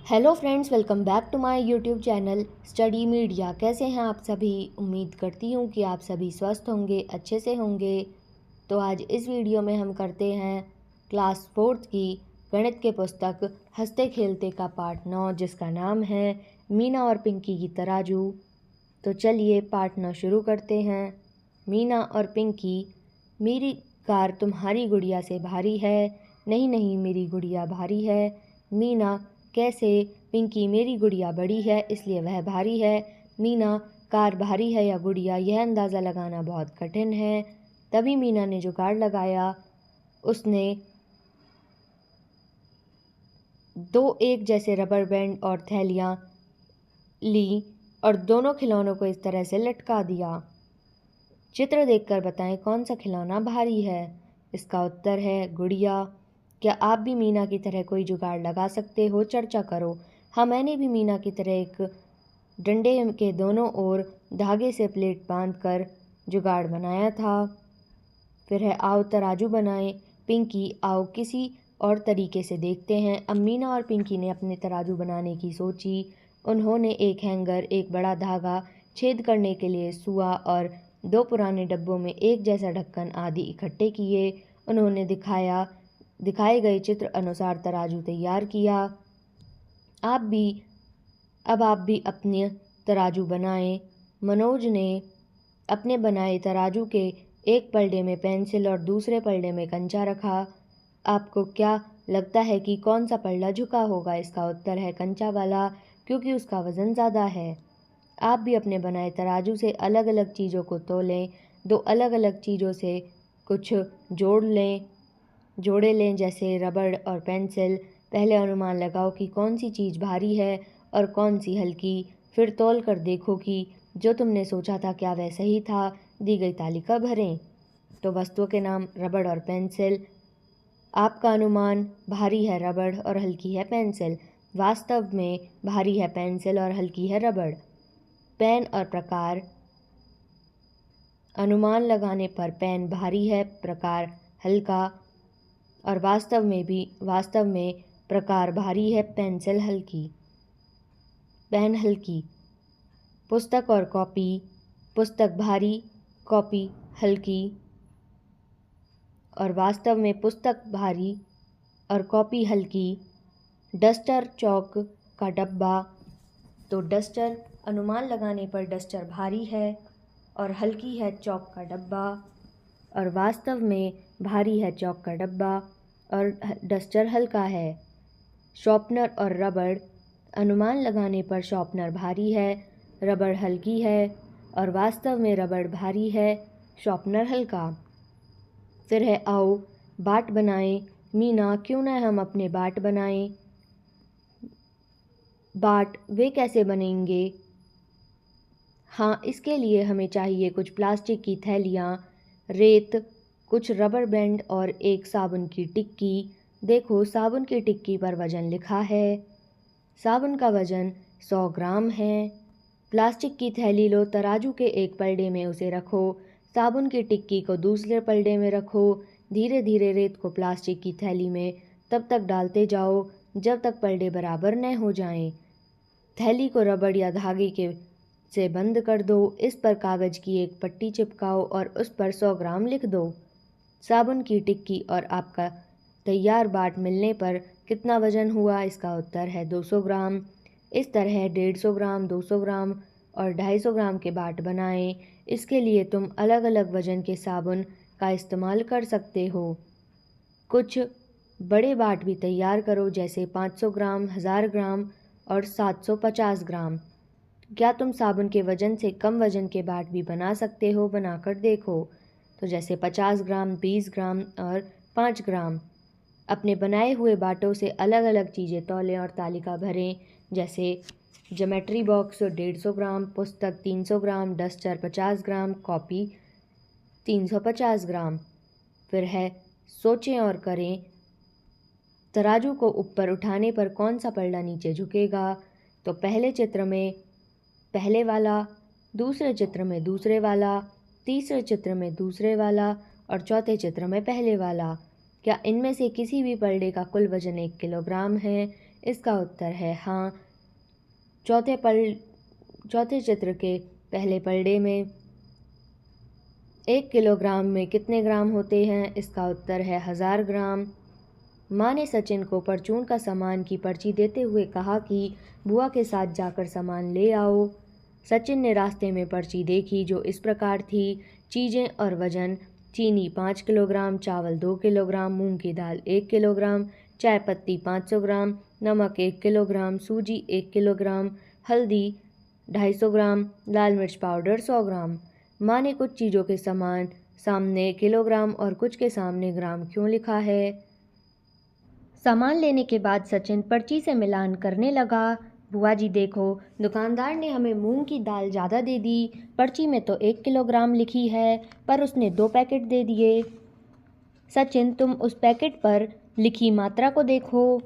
Hello friends, welcome back to my YouTube channel study media. कैसे हैं आप सभी? उम्मीद करती हूँ कि आप सभी स्वस्थ होंगे, अच्छे से होंगे। तो आज इस वीडियो में हम करते हैं क्लास 4th की गणित के पुस्तक हंसते खेलते का पार्ट 9, जिसका नाम है मीना और पिंकी की तराजू। तो चलिए पार्ट 9 शुरू करते हैं। मीना और पिंकी। मेरी कार तुम्हारी गुड़िया से भारी है। नहीं नहीं, मेरी गुड़िया भारी है। मीना: कैसे? पिंकी: मेरी गुड़िया बड़ी है इसलिए वह भारी है। मीना: कार भारी है या गुड़िया, यह अंदाज़ा लगाना बहुत कठिन है। तभी मीना ने जुगाड़ लगाया। उसने दो एक जैसे रबर बैंड और थैलियाँ ली और दोनों खिलौनों को इस तरह से लटका दिया। चित्र देखकर बताएं कौन सा खिलौना भारी है। इसका उत्तर है गुड़िया। क्या आप भी मीना की तरह कोई जुगाड़ लगा सकते हो? चर्चा करो। हाँ, मैंने भी मीना की तरह एक डंडे के दोनों ओर धागे से प्लेट बांधकर जुगाड़ बनाया था। फिर है आओ तराजू बनाएं। पिंकी: आओ किसी और तरीके से देखते हैं। अब मीना और पिंकी ने अपने तराजू बनाने की सोची। उन्होंने एक हैंगर, एक बड़ा धागा, छेद करने के लिए सुआ और दो पुराने डब्बों में एक जैसा ढक्कन आदि इकट्ठे किए। उन्होंने दिखाए गए चित्र अनुसार तराजू तैयार किया। अब आप भी अपने तराजू बनाएं। मनोज ने अपने बनाए तराजू के एक पलड़े में पेंसिल और दूसरे पलड़े में कंचा रखा। आपको क्या लगता है कि कौन सा पलड़ा झुका होगा? इसका उत्तर है कंचा वाला, क्योंकि उसका वज़न ज़्यादा है। आप भी अपने बनाए तराजू से अलग अलग चीज़ों को तोलें। दो अलग अलग चीज़ों से कुछ जोड़े लें, जैसे रबड़ और पेंसिल। पहले अनुमान लगाओ कि कौन सी चीज़ भारी है और कौन सी हल्की। फिर तौल कर देखो कि जो तुमने सोचा था क्या वह सही था। दी गई तालिका भरें। तो वस्तुओं के नाम रबड़ और पेंसिल। आपका अनुमान भारी है रबड़ और हल्की है पेंसिल। वास्तव में भारी है पेंसिल और हल्की है रबड़। पेन और प्रकार। अनुमान लगाने पर पेन भारी है, प्रकार हल्का, और वास्तव में प्रकार भारी है, पेंसिल हल्की। पेन हल्की। पुस्तक और कॉपी। पुस्तक भारी, कॉपी हल्की, और वास्तव में पुस्तक भारी और कॉपी हल्की। डस्टर, चौक का डब्बा। तो डस्टर, अनुमान लगाने पर डस्टर भारी है और हल्की है चौक का डब्बा, और वास्तव में भारी है चौक का डब्बा और डस्टर हल्का है। शॉर्पनर और रबड़। अनुमान लगाने पर शॉर्पनर भारी है, रबड़ हल्की है, और वास्तव में रबड़ भारी है, शॉर्पनर हल्का। फिर है आओ बाट बनाएं। मीना: क्यों न हम अपने बाट बनाएं। बाट वे कैसे बनेंगे? हाँ, इसके लिए हमें चाहिए कुछ प्लास्टिक की थैलियाँ, रेत, कुछ रबर बैंड और एक साबुन की टिक्की। देखो, साबुन की टिक्की पर वज़न लिखा है। साबुन का वज़न 100 ग्राम है। प्लास्टिक की थैली लो, तराजू के एक पलड़े में उसे रखो, साबुन की टिक्की को दूसरे पलड़े में रखो। धीरे धीरे रेत को प्लास्टिक की थैली में तब तक डालते जाओ जब तक पलड़े बराबर न हो जाएं। थैली को रबड़ या धागे से बंद कर दो। इस पर कागज़ की एक पट्टी चिपकाओ और उस पर 100 ग्राम लिख दो। साबुन की टिक्की और आपका तैयार बाट मिलने पर कितना वज़न हुआ? इसका उत्तर है 200 ग्राम। इस तरह 150 ग्राम, 200 ग्राम और 250 ग्राम के बाट बनाएं। इसके लिए तुम अलग अलग वज़न के साबुन का इस्तेमाल कर सकते हो। कुछ बड़े बाट भी तैयार करो, जैसे 500 ग्राम, 1000 ग्राम और 750 ग्राम। क्या तुम साबुन के वज़न से कम वज़न के बाट भी बना सकते हो? बनाकर देखो। तो जैसे 50 ग्राम, 20 ग्राम और 5 ग्राम। अपने बनाए हुए बाटों से अलग अलग चीज़ें तौलें और तालिका भरें, जैसे ज्योमेट्री बॉक्स 150 ग्राम, पुस्तक 300 ग्राम, डस्टर 50 ग्राम, कॉपी 350 ग्राम। फिर है सोचें और करें। तराजू को ऊपर उठाने पर कौन सा पलड़ा नीचे झुकेगा? तो पहले चित्र में पहले वाला, दूसरे चित्र में दूसरे वाला, तीसरे चित्र में दूसरे वाला और चौथे चित्र में पहले वाला। क्या इनमें से किसी भी पलड़े का कुल वजन 1 किलोग्राम है? इसका उत्तर है हाँ। चौथे चित्र के पहले पलड़े में 1 किलोग्राम में कितने ग्राम होते हैं? इसका उत्तर है 1000 ग्राम। माँ ने सचिन को परचून का सामान की पर्ची देते हुए कहा कि बुआ के साथ जाकर सामान ले आओ। सचिन ने रास्ते में पर्ची देखी जो इस प्रकार थी: चीज़ें और वजन, चीनी 5 किलोग्राम, चावल 2 किलोग्राम, मूंग की दाल 1 किलोग्राम, चाय पत्ती 500 ग्राम, नमक 1 किलोग्राम, सूजी 1 किलोग्राम, हल्दी 250 ग्राम, लाल मिर्च पाउडर 100 ग्राम। माँ ने कुछ चीज़ों के सामने किलोग्राम और कुछ के सामने ग्राम क्यों लिखा है? सामान लेने के बाद सचिन पर्ची से मिलान करने लगा। बुआ जी देखो, दुकानदार ने हमें मूंग की दाल ज़्यादा दे दी। पर्ची में तो 1 किलोग्राम लिखी है, पर उसने 2 पैकेट दे दिए। सचिन, तुम उस पैकेट पर लिखी मात्रा को देखो,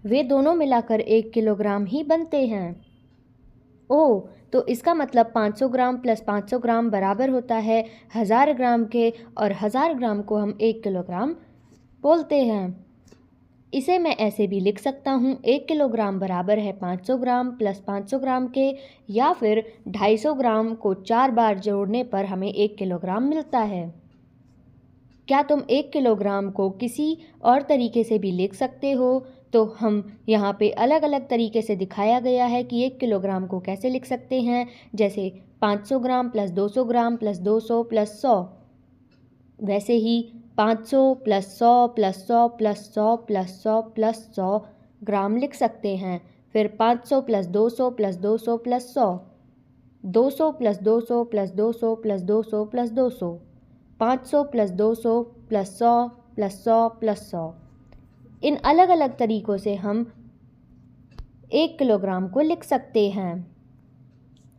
वे दोनों मिलाकर 1 किलोग्राम ही बनते हैं। ओह, तो इसका मतलब 500 ग्राम प्लस 500 ग्राम बराबर होता है 1000 ग्राम के, और 1000 ग्राम को हम 1 किलोग्राम बोलते हैं। इसे मैं ऐसे भी लिख सकता हूँ: 1 किलोग्राम बराबर है 500 ग्राम प्लस 500 ग्राम के, या फिर 250 ग्राम को 4 बार जोड़ने पर हमें 1 किलोग्राम मिलता है। क्या तुम 1 किलोग्राम को किसी और तरीके से भी लिख सकते हो? तो हम यहाँ पे अलग अलग तरीके से दिखाया गया है कि 1 किलोग्राम को कैसे लिख सकते हैं, जैसे 500 gram plus 200 gram plus 200 plus 100। वैसे ही 500 plus 100 plus 100 plus 100 plus 100 plus 100 ग्राम लिख सकते हैं। फिर 500 plus 200 plus 200 plus 100, 200 plus 200 plus 200 plus 200 plus 200, 500 plus 200 plus 100 plus 100 plus 100। इन अलग अलग तरीक़ों से हम 1 किलोग्राम को लिख सकते हैं।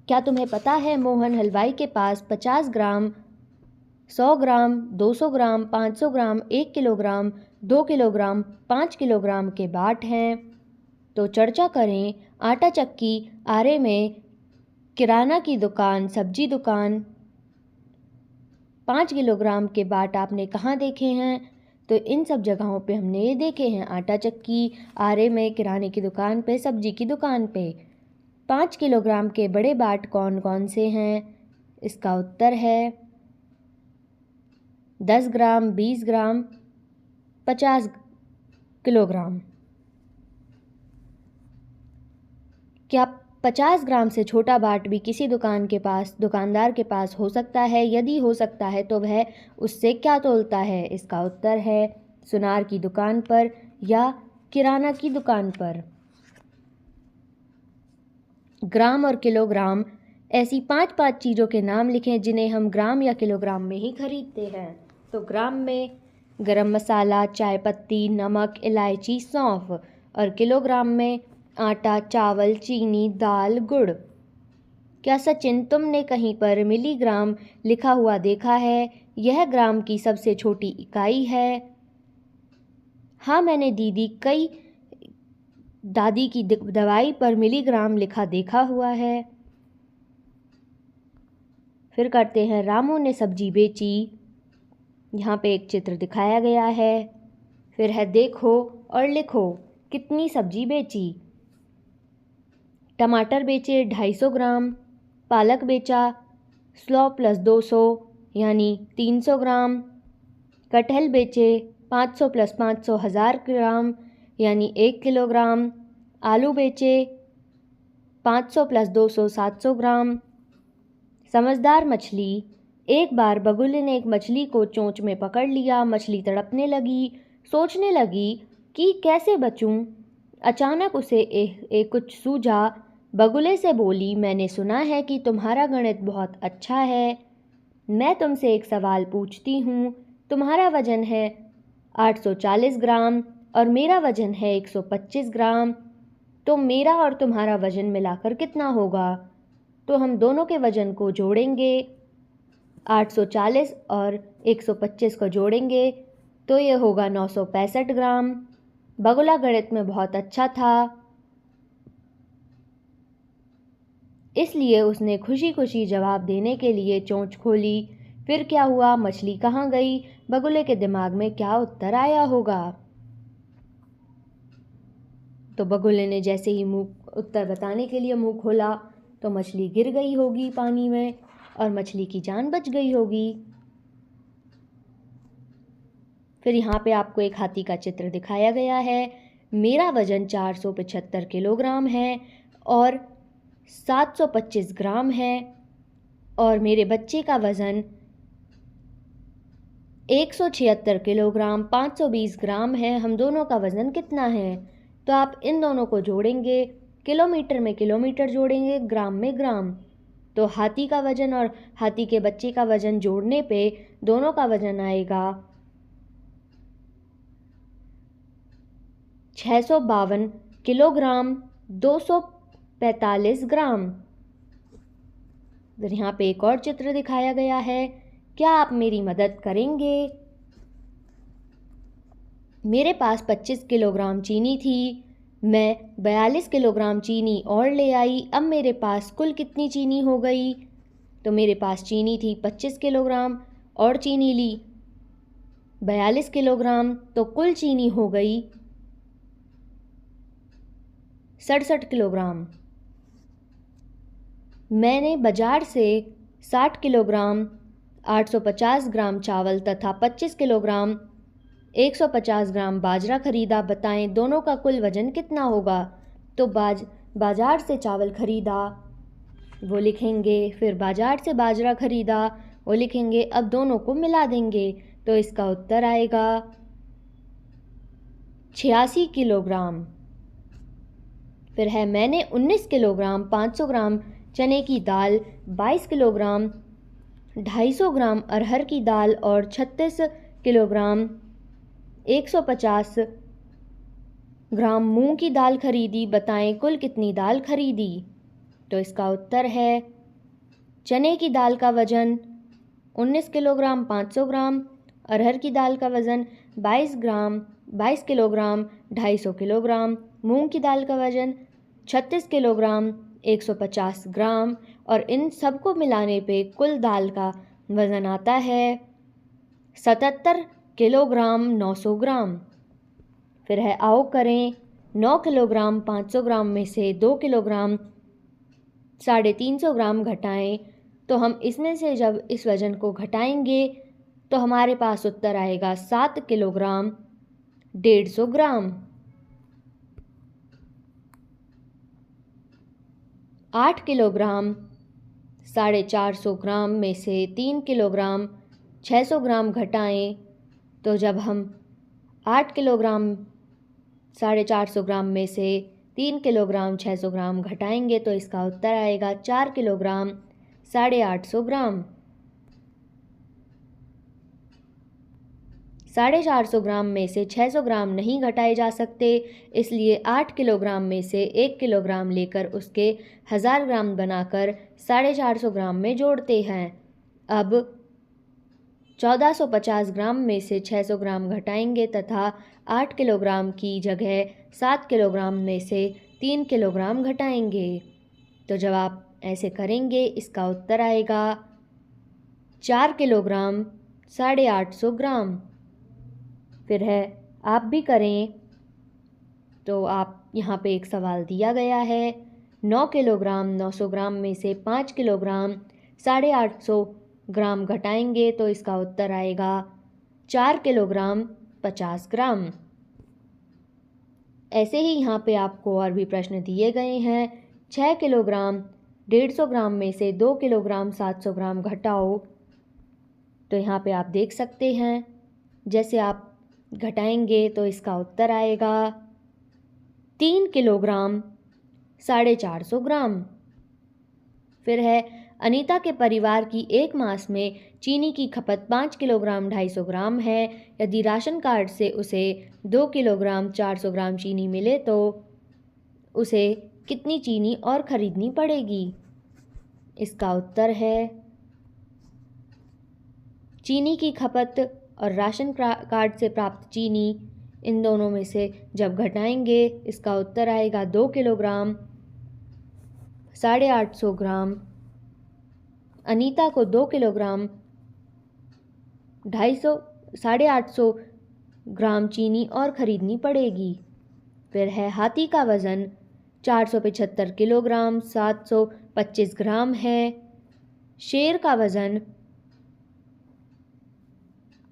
क्या तुम्हें पता है मोहन हलवाई के पास 50 ग्राम, 100 ग्राम, 200 ग्राम, 500 ग्राम, 1 किलोग्राम, 2 किलोग्राम, 5 किलोग्राम के बाट हैं? तो चर्चा करें। आटा चक्की, आरे में, किराना की दुकान, सब्जी दुकान। 5 किलोग्राम के बाट आपने कहाँ देखे हैं? तो इन सब जगहों पे हमने ये देखे हैं: आटा चक्की, आरे में, किराने की दुकान पे, सब्जी की दुकान पे। 5 किलोग्राम के बड़े बाट कौन कौन से हैं? इसका उत्तर है 10 ग्राम, 20 ग्राम, 50 किलोग्राम। क्या 50 ग्राम से छोटा बाट भी किसी दुकानदार के पास हो सकता है? यदि हो सकता है तो वह उससे क्या तोलता है? इसका उत्तर है सुनार की दुकान पर या किराना की दुकान पर। ग्राम और किलोग्राम, ऐसी 5 चीज़ों के नाम लिखें जिन्हें हम ग्राम या किलोग्राम में ही खरीदते हैं। तो ग्राम में गरम मसाला, चाय पत्ती, नमक, इलायची, सौंफ, और किलोग्राम में आटा, चावल, चीनी, दाल, गुड़। क्या सचिन, तुमने कहीं पर मिलीग्राम लिखा हुआ देखा है? यह ग्राम की सबसे छोटी इकाई है। हाँ, मैंने दादी की दवाई पर मिलीग्राम लिखा देखा हुआ है। फिर करते हैं रामू ने सब्जी बेची। यहाँ पे एक चित्र दिखाया गया है। फिर है देखो और लिखो कितनी सब्जी बेची। टमाटर बेचे 250 ग्राम, पालक बेचा 100 प्लस 200 यानी 300 ग्राम, कटहल बेचे 500 प्लस 500 1000 ग्राम यानी 1 किलोग्राम, आलू बेचे 500 प्लस 200 700 ग्राम। समझदार मछली। एक बार बगुले ने एक मछली को चोंच में पकड़ लिया। मछली तड़पने लगी, सोचने लगी कि कैसे बचूं। अचानक उसे कुछ सूझा। बगुले से बोली, मैंने सुना है कि तुम्हारा गणित बहुत अच्छा है। मैं तुमसे एक सवाल पूछती हूँ। तुम्हारा वजन है 840 ग्राम और मेरा वजन है 125 ग्राम, तो मेरा और तुम्हारा वजन मिलाकर कितना होगा? तो हम दोनों के वजन को जोड़ेंगे, 840 और 125 को जोड़ेंगे तो ये होगा 965 ग्राम। बगुला गणित में बहुत अच्छा था, इसलिए उसने खुशी खुशी जवाब देने के लिए चोंच खोली। फिर क्या हुआ? मछली कहाँ गई? बगुले के दिमाग में क्या उत्तर आया होगा? तो बगुले ने जैसे ही मुंह उत्तर बताने के लिए मुंह खोला तो मछली गिर गई होगी पानी में और मछली की जान बच गई होगी। फिर यहाँ पे आपको एक हाथी का चित्र दिखाया गया है। मेरा वज़न 475 किलोग्राम है और 725 ग्राम है और मेरे बच्चे का वज़न 176 किलोग्राम 520 ग्राम है। हम दोनों का वज़न कितना है? तो आप इन दोनों को जोड़ेंगे, किलोमीटर में किलोमीटर जोड़ेंगे, ग्राम में ग्राम। तो हाथी का वज़न और हाथी के बच्चे का वज़न जोड़ने पे दोनों का वज़न आएगा 652 किलोग्राम 245 ग्राम। फिर यहाँ पे एक और चित्र दिखाया गया है। क्या आप मेरी मदद करेंगे? मेरे पास 25 किलोग्राम चीनी थी। मैं 42 किलोग्राम चीनी और ले आई। अब मेरे पास कुल कितनी चीनी हो गई? तो मेरे पास चीनी थी 25 किलोग्राम और चीनी ली 42 किलोग्राम, तो कुल चीनी हो गई 67 किलोग्राम। मैंने बाजार से 60 किलोग्राम 850 ग्राम चावल तथा 25 किलोग्राम 150 ग्राम बाजरा खरीदा। बताएं दोनों का कुल वजन कितना होगा? तो बाजार से चावल खरीदा वो लिखेंगे, फिर बाजार से बाजरा खरीदा वो लिखेंगे। अब दोनों को मिला देंगे तो इसका उत्तर आएगा 86 किलोग्राम। फिर है मैंने 19 किलोग्राम 500 ग्राम चने की दाल, 22 किलोग्राम 250 ग्राम अरहर की दाल और 36 किलोग्राम 150 ग्राम मूंग की दाल खरीदी। बताएं कुल कितनी दाल खरीदी? तो इसका उत्तर है चने की दाल का वज़न 19 किलोग्राम 500 ग्राम, अरहर की दाल का वज़न 22 किलोग्राम 250 किलोग्राम, मूंग की दाल का वज़न 36 किलोग्राम 150 ग्राम और इन सबको मिलाने पे कुल दाल का वज़न आता है 77 किलोग्राम 900 ग्राम। फिर है आओ करें 9 किलोग्राम 500 ग्राम में से 2 किलोग्राम 350 ग्राम घटाएं। तो हम इसमें से जब इस वज़न को घटाएंगे तो हमारे पास उत्तर आएगा 7 किलोग्राम 150 ग्राम। 8 किलोग्राम 450 ग्राम में से 3 किलोग्राम 600 ग्राम घटाएं। तो जब हम 8 किलोग्राम 450 ग्राम में से 3 किलोग्राम 600 ग्राम घटाएंगे तो इसका उत्तर आएगा 4 किलोग्राम 850 ग्राम। 450 ग्राम में से 600 ग्राम नहीं घटाए जा सकते, इसलिए 8 किलोग्राम में से 1 किलोग्राम लेकर उसके 1000 ग्राम बनाकर 450 ग्राम में जोड़ते हैं। अब 1450 ग्राम में से 600 ग्राम घटाएंगे तथा 8 किलोग्राम की जगह 7 किलोग्राम में से 3 किलोग्राम घटाएंगे। तो जब आप ऐसे करेंगे इसका उत्तर आएगा 4 किलोग्राम 850 ग्राम। फिर है आप भी करें। तो आप यहाँ पे एक सवाल दिया गया है 9 किलोग्राम 900 ग्राम में से 5 किलोग्राम 850 ग्राम घटाएंगे तो इसका उत्तर आएगा 4 किलोग्राम 50 ग्राम। ऐसे ही यहाँ पे आपको और भी प्रश्न दिए गए हैं। 6 किलोग्राम 150 ग्राम में से 2 किलोग्राम 700 ग्राम घटाओ। तो यहाँ पे आप देख सकते हैं जैसे आप घटाएंगे तो इसका उत्तर आएगा 3 किलोग्राम 450 ग्राम। फिर है अनीता के परिवार की एक मास में चीनी की खपत 5 किलोग्राम 250 ग्राम है। यदि राशन कार्ड से उसे 2 किलोग्राम 400 ग्राम चीनी मिले तो उसे कितनी चीनी और ख़रीदनी पड़ेगी? इसका उत्तर है चीनी की खपत और राशन कार्ड से प्राप्त चीनी, इन दोनों में से जब घटाएंगे इसका उत्तर आएगा 2 किलोग्राम 850 ग्राम। अनीता को 2 किलोग्राम 850 ग्राम चीनी और ख़रीदनी पड़ेगी। फिर है हाथी का वज़न 475 किलोग्राम 725 ग्राम है। शेर का वज़न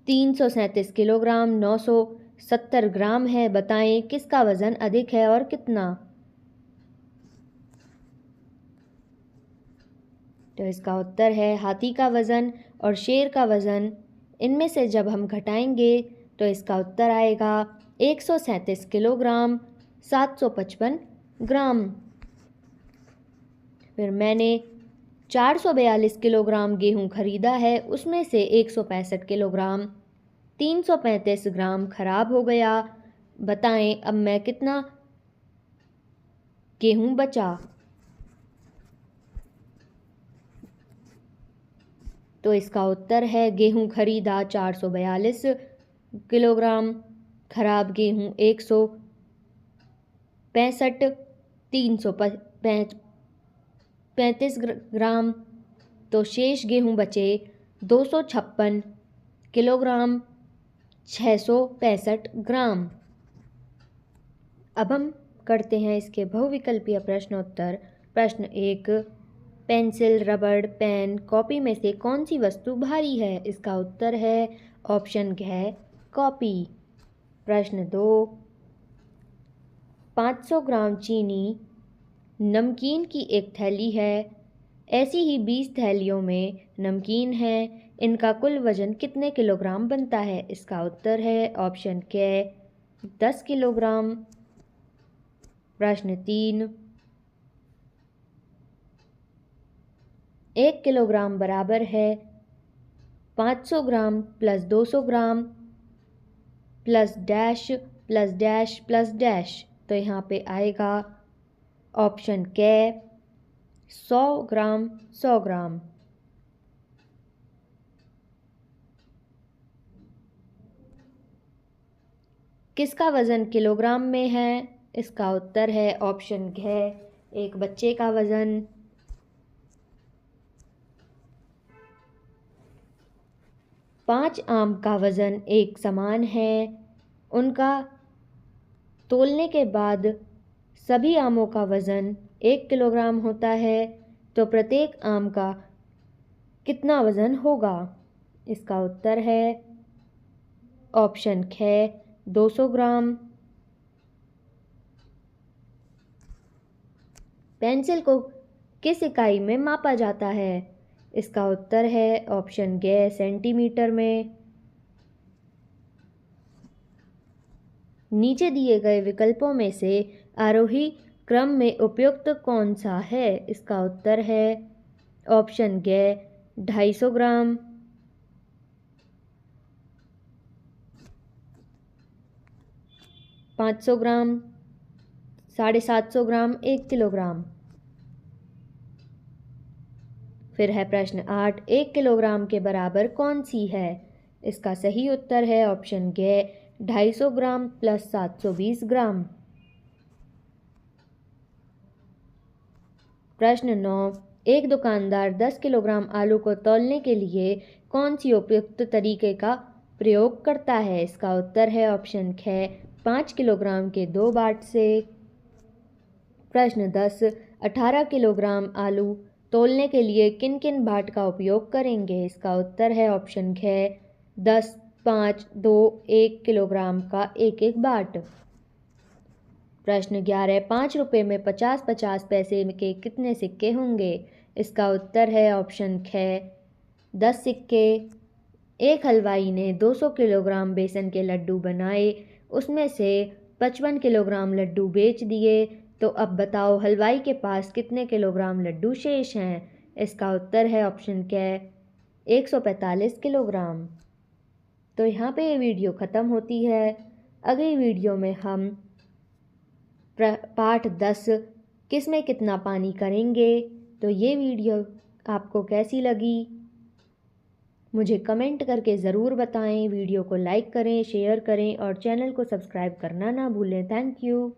337 किलोग्राम 970 ग्राम है। बताएं किसका वज़न अधिक है और कितना। तो इसका उत्तर है हाथी का वज़न और शेर का वज़न। इनमें से जब हम घटाएंगे तो इसका उत्तर आएगा 137 किलोग्राम 755 ग्राम। फिर मैंने 442 किलोग्राम गेहूं खरीदा है, उसमें से 165 किलोग्राम 335 ग्राम खराब हो गया। बताएं अब मैं कितना गेहूं बचा। तो इसका उत्तर है गेहूं खरीदा 442 किलोग्राम, खराब गेहूं 165, 335 ग्राम। तो शेष गेहूं बचे 256 किलोग्राम 665 ग्राम। अब हम करते हैं इसके बहुविकल्पीय प्रश्नोत्तर। प्रश्न 1, पेंसिल, रबड़, पेन, कॉपी में से कौन सी वस्तु भारी है। इसका उत्तर है ऑप्शन है कॉपी। प्रश्न 2, 500 ग्राम चीनी नमकीन की एक थैली है, ऐसी ही 20 थैलियों में नमकीन है, इनका कुल वजन कितने किलोग्राम बनता है। इसका उत्तर है ऑप्शन के 10 किलोग्राम। प्रश्न 3, 1 किलोग्राम बराबर है 500 gram plus 200 gram plus dash plus dash plus dash. तो यहाँ पे आएगा ऑप्शन के 100 ग्राम 100 ग्राम। किसका वज़न किलोग्राम में है। इसका उत्तर है ऑप्शन है एक बच्चे का वज़न। 5 आम का वज़न एक समान है, उनका तोलने के बाद सभी आमों का वज़न 1 किलोग्राम होता है, तो प्रत्येक आम का कितना वज़न होगा। इसका उत्तर है ऑप्शन है 200 ग्राम। पेंसिल को किस इकाई में मापा जाता है। इसका उत्तर है ऑप्शन गे सेंटीमीटर में। नीचे दिए गए विकल्पों में से आरोही क्रम में उपयुक्त कौन सा है। इसका उत्तर है ऑप्शन गे 250 ग्राम, 500 ग्राम, 750 ग्राम, 1 किलोग्राम। फिर है प्रश्न 8, 1 किलोग्राम के बराबर कौन सी है। इसका सही उत्तर है ऑप्शन गे 250 ग्राम प्लस 720 ग्राम। प्रश्न 9, एक दुकानदार 10 किलोग्राम आलू को तौलने के लिए कौन सी उपयुक्त तरीके का प्रयोग करता है। इसका उत्तर है ऑप्शन ख 5 किलोग्राम के 2 बाट से। प्रश्न 10, 18 किलोग्राम आलू तौलने के लिए किन किन बाट का उपयोग करेंगे। इसका उत्तर है ऑप्शन ख 10, 5, 2, 1 किलोग्राम का एक एक बाट। प्रश्न 11, 5 रुपये में 50-50 पैसे के कितने सिक्के होंगे। इसका उत्तर है ऑप्शन ख 10 सिक्के। एक हलवाई ने 200 किलोग्राम बेसन के लड्डू बनाए, उसमें से 55 किलोग्राम लड्डू बेच दिए, तो अब बताओ हलवाई के पास कितने किलोग्राम लड्डू शेष हैं। इसका उत्तर है ऑप्शन क 145 किलोग्राम। तो यहाँ पे ये वीडियो ख़त्म होती है। अगली वीडियो में हम पाठ 10 किस में कितना पानी करेंगे। तो ये वीडियो आपको कैसी लगी मुझे कमेंट करके ज़रूर बताएं। वीडियो को लाइक करें, शेयर करें और चैनल को सब्सक्राइब करना ना भूलें। Thank you.